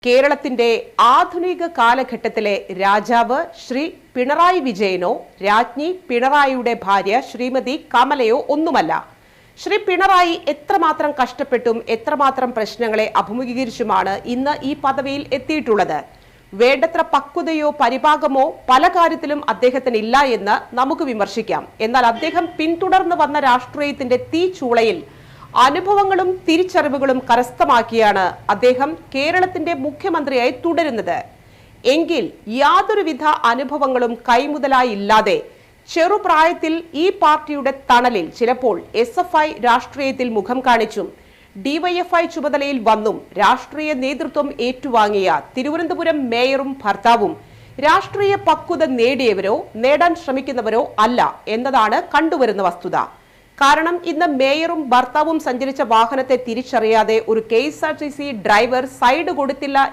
കേരളത്തിന്റെ ആധുനിക കാലഘട്ടത്തിലെ രാജാവ് ശ്രീ പിണറായി വിജയനോ രാജ്ഞി പിണറായിയുടെ ഭാര്യ ശ്രീമതി കമലയോ ഒന്നുമല്ല. ശ്രീ പിണറായി എത്രമാത്രം കഷ്ടപ്പെട്ടും എത്രമാത്രം പ്രശ്നങ്ങളെ അഭിമുഖീകരിച്ചുമാണ് ഇന്ന് ഈ പദവിയിൽ എത്തിയിട്ടുള്ളത്. വേണ്ടത്ര പക്വതയോ പരിപാകമോ പല കാര്യത്തിലും അദ്ദേഹത്തിന് ഇല്ല എന്ന് നമുക്ക് വിമർശിക്കാം. എന്നാൽ അദ്ദേഹം പിന്തുടർന്നു വന്ന രാഷ്ട്രീയത്തിന്റെ തീച്ചൂളയിൽ അനുഭവങ്ങളും തിരിച്ചറിവുകളും കരസ്ഥമാക്കിയാണ് അദ്ദേഹം കേരളത്തിന്റെ മുഖ്യമന്ത്രിയായി തുടരുന്നത്. എങ്കിൽ യാതൊരുവിധ അനുഭവങ്ങളും കൈമുതലായി ഇല്ലാതെ ചെറുപ്രായത്തിൽ ഈ പാർട്ടിയുടെ തണലിൽ ചിലപ്പോൾ SFI രാഷ്ട്രീയത്തിൽ മുഖം കാണിച്ചും DYFI ചുമതലയിൽ വന്നും രാഷ്ട്രീയ നേതൃത്വം ഏറ്റുവാങ്ങിയ തിരുവനന്തപുരം മേയറും ഭർത്താവും രാഷ്ട്രീയ പക്വത നേടിയവരോ നേടാൻ ശ്രമിക്കുന്നവരോ അല്ല എന്നതാണ് കണ്ടുവരുന്ന വസ്തുത. കാരണം ഇന്ന് മേയറും ഭർത്താവും സഞ്ചരിച്ച വാഹനത്തെ തിരിച്ചറിയാതെ ഒരു KSRTC ഡ്രൈവർ സൈഡ് കൊടുത്തില്ല